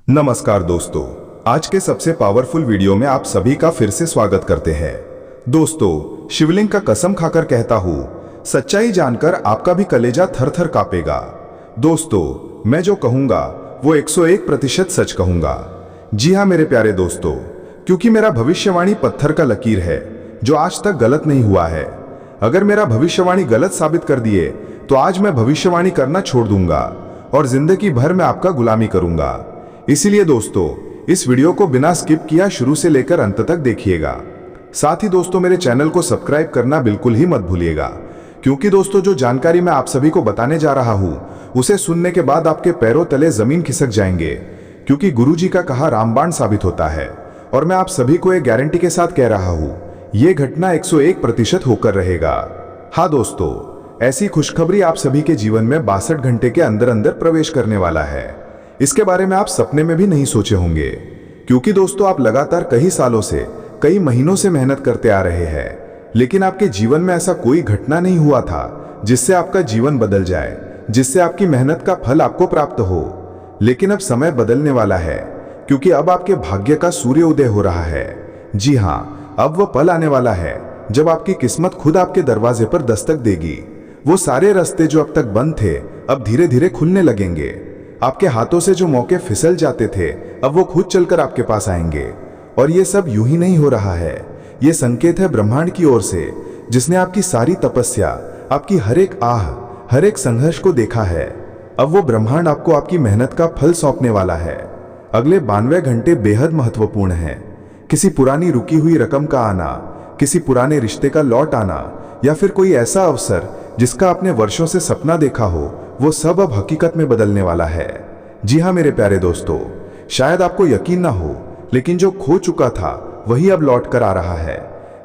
नमस्कार दोस्तों, आज के सबसे पावरफुल वीडियो में आप सभी का फिर से स्वागत करते हैं। दोस्तों, शिवलिंग का कसम खाकर कहता हूं, सच्चाई जानकर आपका भी कलेजा थर थर कांपेगा। दोस्तों, मैं जो कहूंगा वो 101% सच कहूंगा। जी हाँ मेरे प्यारे दोस्तों, क्योंकि मेरा भविष्यवाणी पत्थर का लकीर है जो आज तक गलत नहीं हुआ है। अगर मेरा भविष्यवाणी गलत साबित कर दिए तो आज मैं भविष्यवाणी करना छोड़ दूंगा और जिंदगी भर मैं आपका गुलामी करूंगा। इसीलिए दोस्तों, इस वीडियो को बिना स्किप किया शुरू से लेकर अंत तक देखिएगा। साथ ही दोस्तों, मेरे चैनल को सब्सक्राइब करना बिल्कुल ही मत भूलिएगा, क्योंकि दोस्तों जो जानकारी मैं आप सभी को बताने जा रहा हूं उसे सुनने के बाद आपके पैरों तले जमीन खिसक जाएंगे, क्योंकि गुरुजी का कहा रामबाण साबित होता है। और मैं आप सभी को एक गारंटी के साथ कह रहा हूं, यह घटना 101% होकर रहेगा। हाँ दोस्तों, ऐसी खुशखबरी आप सभी के जीवन में 62 घंटे के अंदर अंदर प्रवेश करने वाला है। इसके बारे में आप सपने में भी नहीं सोचे होंगे, क्योंकि दोस्तों आप लगातार कई सालों से, कई महीनों से मेहनत करते आ रहे हैं, लेकिन आपके जीवन में ऐसा कोई घटना नहीं हुआ था जिससे आपका जीवन बदल जाए, जिससे आपकी मेहनत का फल आपको प्राप्त हो। लेकिन अब समय बदलने वाला है, क्योंकि अब आपके भाग्य का सूर्य उदय हो रहा है। जी हाँ, अब वह पल आने वाला है जब आपकी किस्मत खुद आपके दरवाजे पर दस्तक देगी। वो सारे रास्ते जो अब तक बंद थे अब धीरे धीरे खुलने लगेंगे। आपके हाथों से जो मौके फिसल जाते थे अब वो खुद चलकर आपके पास आएंगे। और ये सब यूं ही नहीं हो रहा है, ये संकेत है ब्रह्मांड की ओर से, जिसने आपकी सारी तपस्या, आपकी हर एक आह, हर एक संघर्ष को देखा है। अब वो ब्रह्मांड आपको आपकी मेहनत का फल सौंपने वाला है। अगले 92 घंटे बेहद महत्वपूर्ण हैं। किसी पुरानी रुकी हुई रकम का आना, किसी पुराने रिश्ते का लौट आना, या फिर कोई ऐसा अवसर जिसका आपने वर्षों से सपना देखा हो, वो सब अब हकीकत में बदलने वाला है। जी हाँ मेरे प्यारे दोस्तों, शायद आपको यकीन ना हो, लेकिन जो खो चुका था वही अब लौट कर आ रहा है।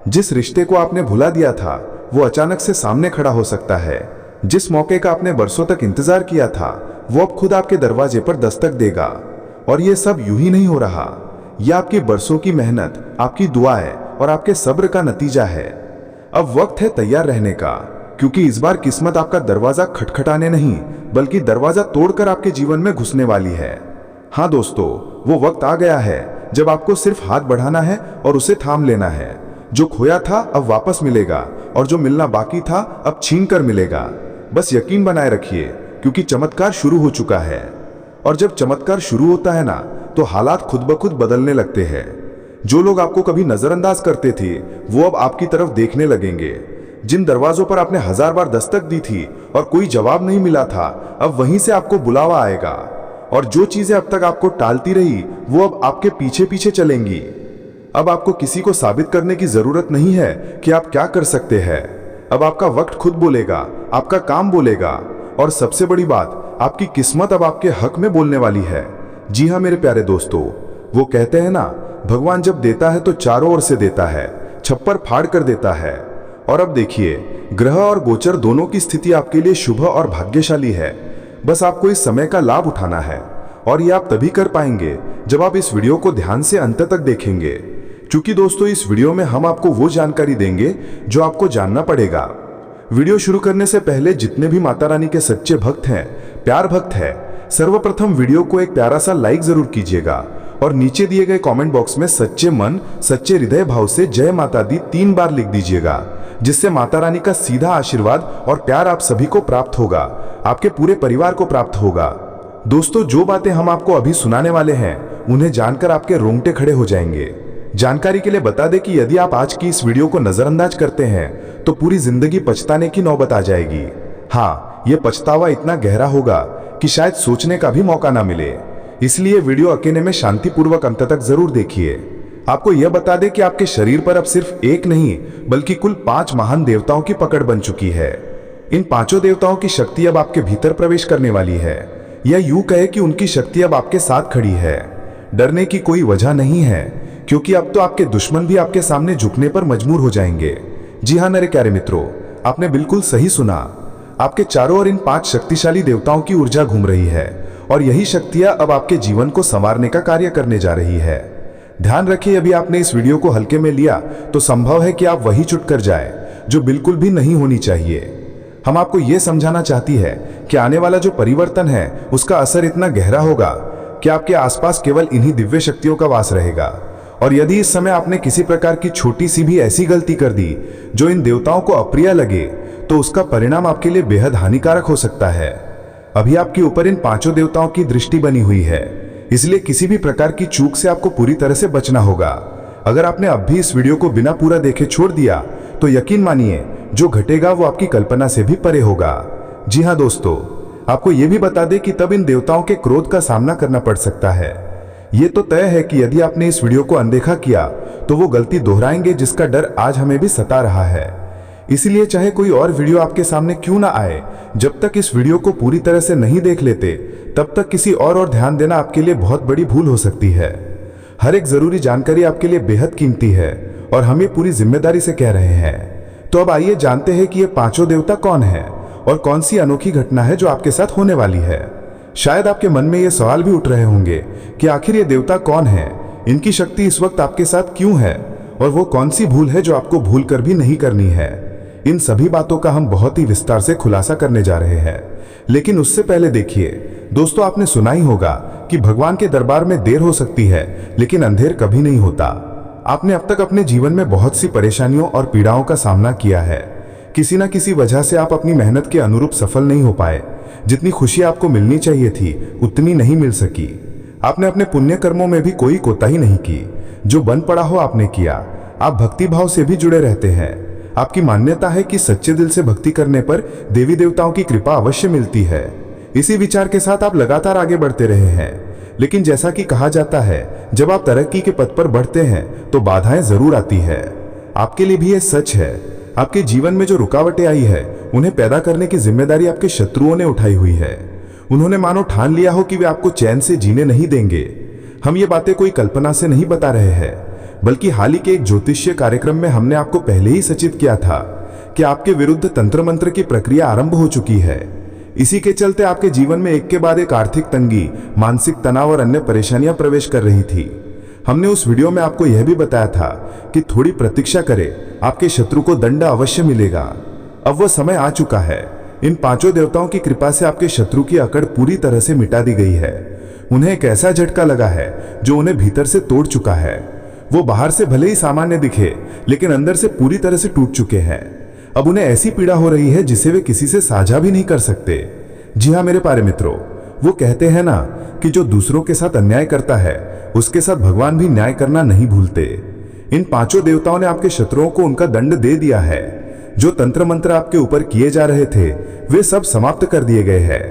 जिस रिश्ते को आपने भुला दिया था वो अचानक से सामने खड़ा हो सकता है। जिस मौके का आपने बरसों तक इंतजार किया था वो अब खुद आपके दरवाजे पर दस्तक देगा। और ये सब यूं ही नहीं हो रहा, यह आपकी बरसों की मेहनत, आपकी दुआएं और आपके सब्र का नतीजा है। अब वक्त है तैयार रहने का, क्योंकि इस बार किस्मत आपका दरवाजा खटखटाने नहीं बल्कि दरवाजा तोड़कर आपके जीवन में घुसने वाली है। हाँ दोस्तों, वो वक्त आ गया है जब आपको सिर्फ हाथ बढ़ाना है और उसे थाम लेना है। जो खोया था अब वापस मिलेगा, और जो मिलना बाकी था अब छीन कर मिलेगा। बस यकीन बनाए रखिए, क्योंकि चमत्कार शुरू हो चुका है। और जब चमत्कार शुरू होता है ना, तो हालात खुद ब खुद बदलने लगते हैं। जो लोग आपको कभी नजरअंदाज करते थे वो अब आपकी तरफ देखने लगेंगे। जिन दरवाजों पर आपने 1000 बार दस्तक दी थी और कोई जवाब नहीं मिला था, अब वहीं से आपको बुलावा आएगा। और जो चीजें अब तक आपको टालती रही वो अब आपके पीछे पीछे चलेंगी। अब आपको किसी को साबित करने की जरूरत नहीं है कि आप क्या कर सकते हैं। अब आपका वक्त खुद बोलेगा, आपका काम बोलेगा, और सबसे बड़ी बात, आपकी किस्मत अब आपके हक में बोलने वाली है। जी हाँ मेरे प्यारे दोस्तों, वो कहते हैं ना, भगवान जब देता है तो चारों ओर से देता है, छप्पर फाड़ कर देता है। और अब देखिए, ग्रह और गोचर दोनों की स्थिति आपके लिए शुभ और भाग्यशाली है। बस आपको इस समय का लाभ उठाना है, और ये आप तभी कर पाएंगे जब आप इस वीडियो को ध्यान से अंत तक देखेंगे। क्योंकि दोस्तों इस वीडियो में हम आपको वो जानकारी देंगे जो आपको जानना पड़ेगा। वीडियो शुरू करने से पहले जितने भी माता रानी के सच्चे भक्त हैं, प्यार भक्त हैं, सर्वप्रथम वीडियो को एक प्यारा सा लाइक जरूर कीजिएगा, और नीचे दिए गए कमेंट बॉक्स में सच्चे मन, सच्चे हृदय भाव से जय माता दी 3 बार लिख दीजिएगा, जिससे माता रानी का सीधा आशीर्वाद और प्यार आप सभी को प्राप्त होगा, आपके पूरे परिवार को प्राप्त होगा। दोस्तों, जो बातें हम आपको अभी सुनाने वाले हैं उन्हें जानकर आपके रोंगटे खड़े हो जाएंगे। जानकारी के लिए बता दें कि यदि आप आज की इस वीडियो को नजरअंदाज करते हैं तो पूरी जिंदगी पछताने की नौबत आ जाएगी। हाँ, यह पछतावा इतना गहरा होगा कि शायद सोचने का भी मौका ना मिले। इसलिए वीडियो अकेले में शांतिपूर्वक अंत तक जरूर देखिए। आपको यह बता दें कि आपके शरीर पर अब सिर्फ एक नहीं बल्कि कुल 5 महान देवताओं की पकड़ बन चुकी है। इन 5 देवताओं की शक्ति अब आपके भीतर प्रवेश करने वाली है, या यूं कहे कि उनकी शक्ति अब आपके साथ खड़ी है। डरने की कोई वजह नहीं है, क्योंकि अब तो आपके दुश्मन भी आपके सामने झुकने पर मजबूर हो जाएंगे। जी हाँ मेरे प्यारे मित्रों, आपने बिल्कुल सही सुना। आपके चारों ओर इन 5 शक्तिशाली देवताओं की ऊर्जा घूम रही है, और यही शक्तियां अब आपके जीवन को संवारने का कार्य करने जा रही है। ध्यान रखिए, अभी आपने इस वीडियो को हल्के में लिया तो संभव है कि आप वही चुट कर जाए जो बिल्कुल भी नहीं होनी चाहिए। हम आपको यह समझाना चाहती है कि आने वाला जो परिवर्तन है उसका असर इतना गहरा होगा कि आपके आसपास केवल इन्हीं दिव्य शक्तियों का वास रहेगा। और यदि इस समय आपने किसी प्रकार की छोटी सी भी ऐसी गलती कर दी जो इन देवताओं को अप्रिय लगे, तो उसका परिणाम आपके लिए बेहद हानिकारक हो सकता है। अभी आपके ऊपर इन 5 देवताओं की दृष्टि बनी हुई है, इसलिए किसी भी प्रकार की चूक से आपको पूरी तरह से बचना होगा। अगर आपने अब भी इस वीडियो को बिना पूरा देखे छोड़ दिया तो यकीन मानिए जो घटेगा वो आपकी कल्पना से भी परे होगा। जी हाँ दोस्तों, आपको यह भी बता दें कि तब इन देवताओं के क्रोध का सामना करना पड़ सकता है। ये तो तय है कि यदि आपने इस वीडियो को अनदेखा किया तो वो गलती दोहराएंगे, जिसका डर आज हमें भी सता रहा है। इसलिए चाहे कोई और वीडियो आपके सामने क्यों ना आए, जब तक इस वीडियो को पूरी तरह से नहीं देख लेते तब तक किसी और ध्यान देना आपके लिए बहुत बड़ी भूल हो सकती है। हर एक जरूरी जानकारी आपके लिए बेहद कीमती है और हम ये पूरी जिम्मेदारी से कह रहे हैं। तो अब आइए जानते हैं कि ये 5 देवता कौन है और कौन सी अनोखी घटना है जो आपके साथ होने वाली है। शायद आपके मन में ये सवाल भी उठ रहे होंगे कि आखिर ये देवता कौन है, इनकी शक्ति इस वक्त आपके साथ क्यों है और वो कौन सी भूल है जो आपको भूल कर भी नहीं करनी है। इन सभी बातों का हम बहुत ही विस्तार से खुलासा करने जा रहे हैं। लेकिन उससे पहले देखिए दोस्तों, आपने सुना ही होगा कि भगवान के दरबार में देर हो सकती है लेकिन अंधेर कभी नहीं होता। आपने अब तक अपने जीवन में बहुत सी परेशानियों और पीड़ाओं का सामना किया है। किसी न किसी वजह से आप अपनी मेहनत के अनुरूप सफल नहीं हो पाए। जितनी खुशी आपको मिलनी चाहिए थी उतनी नहीं मिल सकी। आपने अपने पुण्य कर्मों में भी कोई कोताही नहीं की। जो बन पड़ा हो आपने किया। आप भक्ति भाव से भी जुड़े रहते हैं। आपकी मान्यता है कि सच्चे दिल से भक्ति करने पर देवी देवताओं की कृपा अवश्य मिलती है। इसी विचार के साथ आप लगातार आगे बढ़ते रहे हैं। लेकिन जैसा कि कहा जाता है, जब आप तरक्की के पथ पर बढ़ते हैं तो बाधाएं जरूर आती है। आपके लिए भी यह सच है। आपके जीवन में जो रुकावटें आई है उन्हें पैदा करने की जिम्मेदारी आपके शत्रुओं ने उठाई हुई है। उन्होंने मानो ठान लिया हो कि वे आपको चैन से जीने नहीं देंगे। हम ये बातें कोई कल्पना से नहीं बता रहे हैं, बल्कि हाल ही के एक ज्योतिषीय कार्यक्रम में हमने आपको पहले ही सचेत किया था कि आपके विरुद्ध तंत्र मंत्र की प्रक्रिया आरंभ हो चुकी है। इसी के चलते आपके जीवन में एक के बाद एक आर्थिक तंगी, मानसिक तनाव और अन्य परेशानियां प्रवेश कर रही थी। हमने उस वीडियो में आपको यह भी बताया था कि थोड़ी प्रतीक्षा करें, आपके शत्रु को दंड अवश्य मिलेगा। अब वह समय आ चुका है। इन 5 देवताओं की कृपा से आपके शत्रु की अकड़ पूरी तरह से मिटा दी गई है। उन्हें एक ऐसा झटका लगा है जो उन्हें भीतर से तोड़ चुका है। वो बाहर से भले ही सामान्य दिखे लेकिन अंदर से पूरी तरह से टूट चुके हैं। अब उन्हें ऐसी पीड़ा हो रही है जिसे वे किसी से साझा भी नहीं कर सकते। जी हाँ मेरे प्यारे मित्रों, वो कहते हैं ना कि जो दूसरों के साथ अन्याय करता है उसके साथ भगवान भी न्याय करना नहीं भूलते। इन 5 देवताओं ने आपके शत्रुओं को उनका दंड दे दिया है। जो तंत्र मंत्र आपके ऊपर किए जा रहे थे वे सब समाप्त कर दिए गए हैं।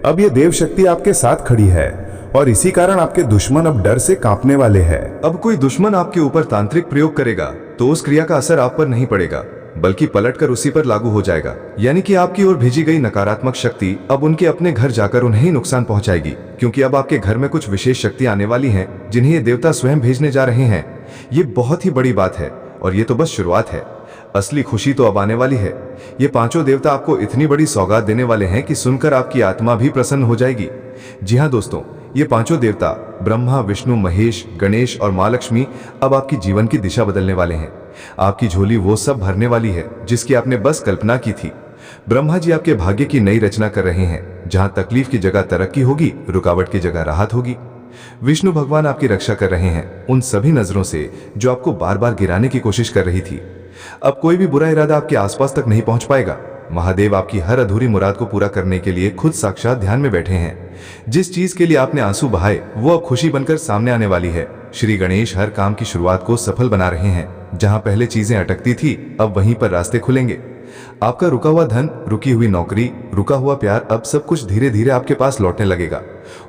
अब ये देव शक्ति आपके साथ खड़ी है और इसी कारण आपके दुश्मन अब डर से कांपने वाले हैं। अब कोई दुश्मन आपके ऊपर तांत्रिक प्रयोग करेगा तो उस क्रिया का असर आप पर नहीं पड़ेगा, बल्कि पलटकर उसी पर लागू हो जाएगा। यानी कि आपकी ओर भेजी गई नकारात्मक शक्ति अब उनके अपने घर जाकर उन्हें ही नुकसान पहुंचाएगी, क्योंकि अब आपके घर में कुछ विशेष शक्ति आने वाली हैं जिन्हें ये देवता स्वयं भेजने जा रहे हैं। ये बहुत ही बड़ी बात है और ये तो बस शुरुआत है। असली खुशी तो अब आने वाली है। ये 5 देवता आपको इतनी बड़ी सौगात देने वाले हैं कि सुनकर आपकी आत्मा भी प्रसन्न हो जाएगी। जी हाँ दोस्तों, ये 5 देवता ब्रह्मा, विष्णु, महेश, गणेश और माँ लक्ष्मी अब आपकी जीवन की दिशा बदलने वाले हैं। आपकी झोली वो सब भरने वाली है जिसकी आपने बस कल्पना की थी। ब्रह्मा जी आपके भाग्य की नई रचना कर रहे हैं। जहां तकलीफ की जगह तरक्की होगी, रुकावट की जगह राहत होगी। विष्णु भगवान आपकी रक्षा कर रहे हैं उन सभी नजरों से जो आपको बार बार गिराने की कोशिश कर रही थी। अब कोई भी बुरा इरादा आपके आसपास तक नहीं पहुंच पाएगा। महादेव आपकी हर अधूरी मुराद को पूरा करने के लिए खुद साक्षात ध्यान में बैठे हैं। जिस चीज के लिए आपने आंसू बहाए वो अब खुशी बनकर सामने आने वाली है। श्री गणेश हर काम की शुरुआत को सफल बना रहे हैं। जहां पहले चीजें अटकती थी अब वहीं पर रास्ते खुलेंगे। आपका रुका हुआ धन, रुकी हुई नौकरी, रुका हुआ प्यार, अब सब कुछ धीरे धीरे आपके पास लौटने लगेगा।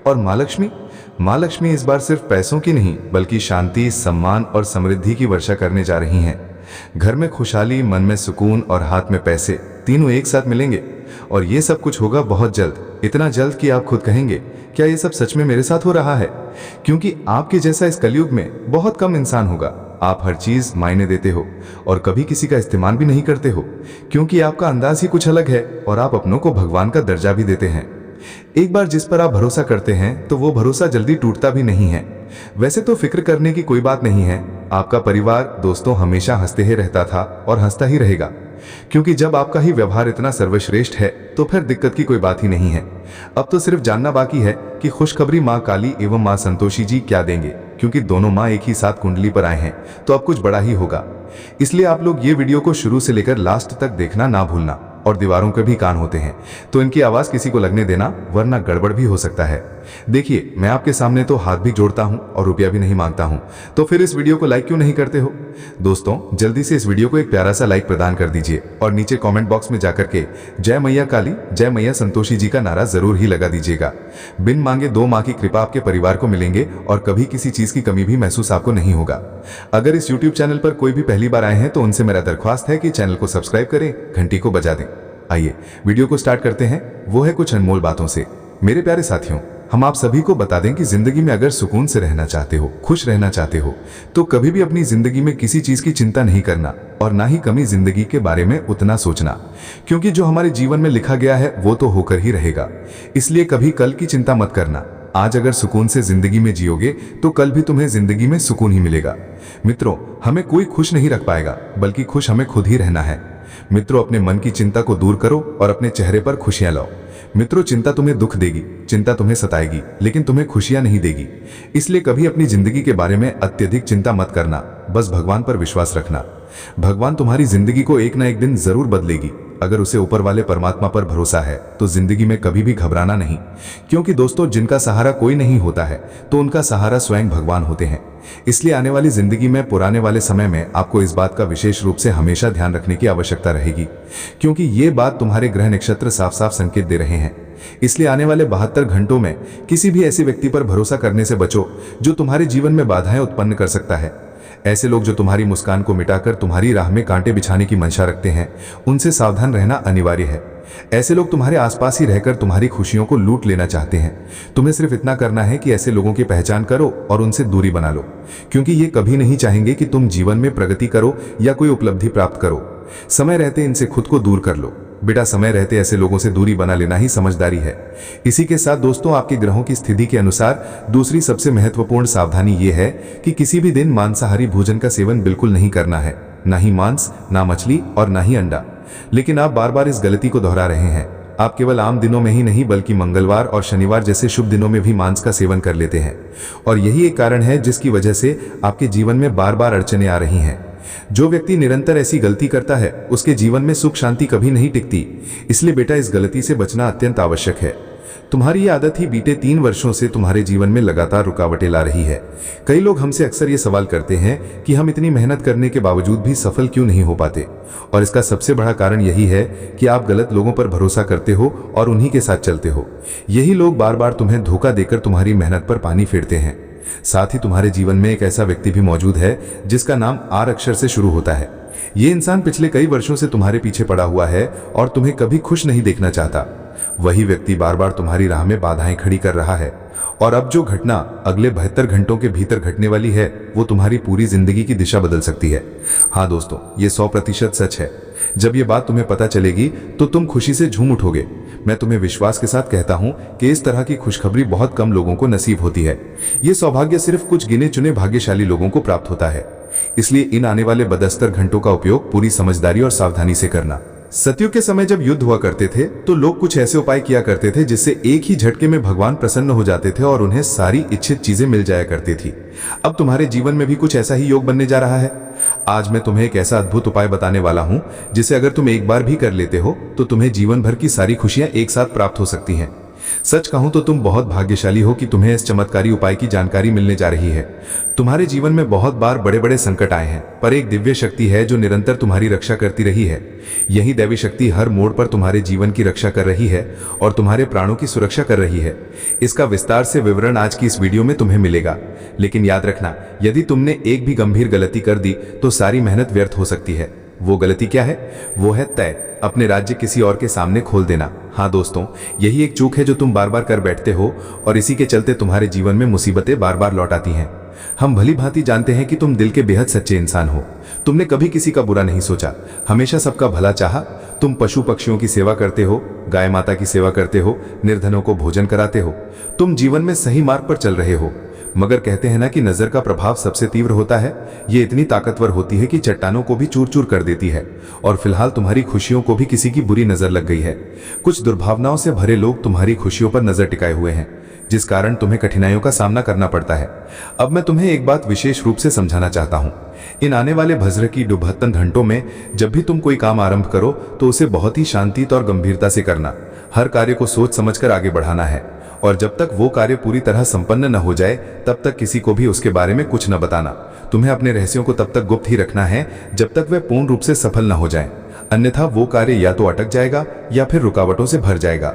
और माँ लक्ष्मी इस बार सिर्फ पैसों की नहीं बल्कि शांति, सम्मान और समृद्धि की वर्षा करने जा रही हैं। घर में खुशहाली, मन में सुकून और हाथ में पैसे, तीनों एक साथ मिलेंगे। और ये सब कुछ होगा बहुत जल्द, इतना जल्द कि आप खुद कहेंगे क्या ये सब सच में मेरे साथ हो रहा है। क्योंकि आपके जैसा इस कलयुग में बहुत कम इंसान होगा। आप हर चीज मायने देते हो और कभी किसी का इस्तेमाल भी नहीं करते हो, क्योंकि आपका अंदाज ही कुछ अलग है और आप अपनों को भगवान का दर्जा भी देते हैं। एक बार जिस पर आप भरोसा करते हैं तो वो भरोसा जल्दी टूटता भी नहीं है। वैसे तो फिक्र करने की कोई बात नहीं है। आपका परिवार, दोस्तों हमेशा हंसते ही रहता था और हंसता ही रहेगा, क्योंकि जब आपका ही व्यवहार इतना सर्वश्रेष्ठ है तो फिर दिक्कत की कोई बात ही नहीं है। अब तो सिर्फ जानना बाकी है कि खुशखबरी माँ काली एवं माँ संतोषी जी क्या देंगे, क्योंकि दोनों माँ एक ही साथ कुंडली पर आए हैं तो अब कुछ बड़ा ही होगा। इसलिए आप लोग ये वीडियो को शुरू से लेकर लास्ट तक देखना ना भूलना। और दीवारों के भी कान होते हैं तो इनकी आवाज किसी को लगने देना, वरना गड़बड़ भी हो सकता है। देखिए, मैं आपके सामने तो हाथ भी जोड़ता हूं और रुपया भी नहीं मांगता हूं, तो फिर इस वीडियो को लाइक क्यों नहीं करते हो? दोस्तों, जल्दी से इस वीडियो को एक प्यारा सा लाइक प्रदान कर दीजिए और नीचे कमेंट बॉक्स में जाकर के जय मैया काली, जय मैया संतोषी जी का नारा जरूर ही लगा दीजिएगा। बिन मांगे 2 माँ की कृपा आपके परिवार को मिलेंगे और कभी किसी चीज की कमी भी महसूस आपको नहीं होगा। अगर इस यूट्यूब चैनल पर कोई भी पहली बार आए हैं तो उनसे मेरा दरख्वास्त है कि चैनल को सब्सक्राइब करें, घंटी को बजा दें। आइए वीडियो को स्टार्ट करते हैं, वो है कुछ अनमोल बातों से। मेरे प्यारे साथियों, हम आप सभी को बता दें कि जिंदगी में अगर सुकून से रहना चाहते हो, खुश रहना चाहते हो, तो कभी भी अपनी जिंदगी में किसी चीज की चिंता नहीं करना और ना ही कमी जिंदगी के बारे में उतना सोचना, क्योंकि जो हमारे जीवन में लिखा गया है वो तो होकर ही रहेगा। इसलिए कभी कल की चिंता मत करना। आज अगर सुकून से जिंदगी में जियोगे तो कल भी तुम्हें जिंदगी में सुकून ही मिलेगा। मित्रों, हमें कोई खुश नहीं रख पाएगा, बल्कि खुश हमें खुद ही रहना है। मित्रों, अपने मन की चिंता को दूर करो और अपने चेहरे पर खुशियां लाओ। मित्रों, चिंता तुम्हें दुख देगी, चिंता तुम्हें सताएगी, लेकिन तुम्हें खुशियां नहीं देगी। इसलिए कभी अपनी जिंदगी के बारे में अत्यधिक चिंता मत करना, बस भगवान पर विश्वास रखना। भगवान तुम्हारी जिंदगी को एक ना एक दिन जरूर बदलेगी। अगर उसे ऊपर वाले परमात्मा पर भरोसा है तो जिंदगी में कभी भी घबराना नहीं, क्योंकि दोस्तों, जिनका सहारा कोई नहीं होता है तो उनका सहारा स्वयं भगवान होते हैं। इसलिए आने वाली जिंदगी में, पुराने वाले समय में आपको इस बात का विशेष रूप से हमेशा ध्यान रखने की आवश्यकता रहेगी, क्योंकि ये बात तुम्हारे ग्रह नक्षत्र साफ साफ संकेत दे रहे हैं। इसलिए आने वाले 72 घंटों में किसी भी ऐसे व्यक्ति पर भरोसा करने से बचो जो तुम्हारे जीवन में बाधाएं उत्पन्न कर सकता है। ऐसे लोग जो तुम्हारी मुस्कान को मिटाकर तुम्हारी राह में कांटे बिछाने की मंशा रखते हैं, उनसे सावधान रहना अनिवार्य है। ऐसे लोग तुम्हारे आसपास ही रहकर तुम्हारी खुशियों को लूट लेना चाहते हैं। तुम्हें सिर्फ इतना करना है कि ऐसे लोगों की पहचान करो और उनसे दूरी बना लो, क्योंकि ये कभी नहीं चाहेंगे कि तुम जीवन में प्रगति करो या कोई उपलब्धि प्राप्त करो। समय रहते इनसे खुद को दूर कर लो। बेटा, समय रहते ऐसे लोगों से दूरी बना लेना ही समझदारी है। इसी के साथ दोस्तों, आपके ग्रहों की स्थिति के अनुसार दूसरी सबसे महत्वपूर्ण सावधानी ये है कि किसी भी दिन मांसाहारी भोजन का सेवन बिल्कुल नहीं करना है। ना ही मांस, ना मछली और ना ही अंडा। लेकिन आप बार बार इस गलती को दोहरा रहे हैं। आप केवल आम दिनों में ही नहीं, बल्कि मंगलवार और शनिवार जैसे शुभ दिनों में भी मांस का सेवन कर लेते हैं। और यही एक कारण है जिसकी वजह से आपके जीवन में बार बार अड़चनें आ रही हैं। जो व्यक्ति निरंतर ऐसी गलती करता है उसके जीवन में सुख शांति कभी नहीं टिकती। इसलिए बेटा, इस गलती से बचना अत्यंत आवश्यक है। तुम्हारी ये आदत ही बीते 3 वर्षों से तुम्हारे जीवन में लगातार रुकावटें ला रही है। कई लोग हमसे अक्सर ये सवाल करते हैं कि हम इतनी मेहनत करने के बावजूद भी सफल क्यों नहीं हो पाते, और इसका सबसे बड़ा कारण यही है कि आप गलत लोगों पर भरोसा करते हो और उन्हीं के साथ चलते हो। यही लोग बार बार तुम्हें धोखा देकर तुम्हारी मेहनत पर पानी फेरते हैं। साथ ही तुम्हारे जीवन में एक ऐसा व्यक्ति भी मौजूद है जिसका नाम आर अक्षर से शुरू होता है। ये इंसान पिछले कई वर्षों से तुम्हारे पीछे पड़ा हुआ है और तुम्हें कभी खुश नहीं देखना चाहता। वही व्यक्ति बार बार तुम्हारी राह में बाधाएं खड़ी कर रहा है, और अब जो घटना अगले 72 घंटों के भीतर घटने वाली है वो तुम्हारी पूरी जिंदगी की दिशा बदल सकती है। हाँ दोस्तों, ये 100% सच है। जब ये बात तुम्हें पता चलेगी तो तुम खुशी से झूम उठोगे। मैं तुम्हें विश्वास के साथ कहता हूं कि इस तरह की खुशखबरी बहुत कम लोगों को नसीब होती है। ये सौभाग्य सिर्फ कुछ गिने चुने भाग्यशाली लोगों को प्राप्त होता है। इसलिए इन आने वाले 72 घंटों का उपयोग पूरी समझदारी और सावधानी से करना। सतयुग के समय जब युद्ध हुआ करते थे तो लोग कुछ ऐसे उपाय किया करते थे जिससे एक ही झटके में भगवान प्रसन्न हो जाते थे और उन्हें सारी इच्छित चीजें मिल जाया करती थी। अब तुम्हारे जीवन में भी कुछ ऐसा ही योग बनने जा रहा है। आज मैं तुम्हें एक ऐसा अद्भुत उपाय बताने वाला हूं जिसे अगर तुम एक बार भी कर लेते हो तो तुम्हें जीवन भर की सारी खुशियां एक साथ प्राप्त हो सकती हैं। सच कहूं तो तुम बहुत भाग्यशाली हो कि तुम्हें इस चमत्कारी उपाय की जानकारी मिलने जा रही है। तुम्हारे जीवन में बहुत बार बड़े बड़े संकट आए हैं, पर एक दिव्य शक्ति है जो निरंतर तुम्हारी रक्षा करती रही है। यही दैवी शक्ति हर मोड़ पर तुम्हारे जीवन की रक्षा कर रही है और तुम्हारे प्राणों की सुरक्षा कर रही है। इसका विस्तार से विवरण आज की इस वीडियो में तुम्हें मिलेगा। लेकिन याद रखना, यदि तुमने एक भी गंभीर गलती कर दी तो सारी मेहनत व्यर्थ हो सकती है। वो गलती क्या है? वो है तय अपने राज्य किसी और के सामने खोल देना। हाँ दोस्तों, यही एक चूक है जो तुम बार बार कर बैठते हो और इसी के चलते तुम्हारे जीवन में मुसीबतें बार बार लौट आती हैं। हम भली भांति जानते हैं कि तुम दिल के बेहद सच्चे इंसान हो। तुमने कभी किसी का बुरा नहीं सोचा, हमेशा सबका भला चाहा। तुम पशु पक्षियों की सेवा करते हो, गाय माता की सेवा करते हो, निर्धनों को भोजन कराते हो। तुम जीवन में सही मार्ग पर चल रहे हो। मगर कहते हैं ना कि नजर का प्रभाव सबसे तीव्र होता है। ये इतनी ताकतवर होती है कि चट्टानों को भी चूर चूर कर देती है। और फिलहाल तुम्हारी खुशियों को भी किसी की बुरी नजर लग गई है। कुछ दुर्भावनाओं से भरे लोग तुम्हारी खुशियों पर नजर टिकाए हुए हैं, जिस कारण तुम्हें कठिनाइयों का सामना करना पड़ता है। अब मैं तुम्हें एक बात विशेष रूप से समझाना चाहता हूं। इन आने वाले भज्र की 72 घंटों में जब भी तुम कोई काम आरंभ करो तो उसे बहुत ही शांति और गंभीरता से करना। हर कार्य को सोच समझकर आगे बढ़ाना है, और जब तक वो कार्य पूरी तरह संपन्न न हो जाए तब तक किसी को भी उसके बारे में कुछ न बताना। तुम्हें अपने रहस्यों को तब तक गुप्त ही रखना है जब तक वे पूर्ण रूप से सफल न हो जाएं। अन्यथा वो कार्य या तो अटक जाएगा या फिर रुकावटों से भर जाएगा।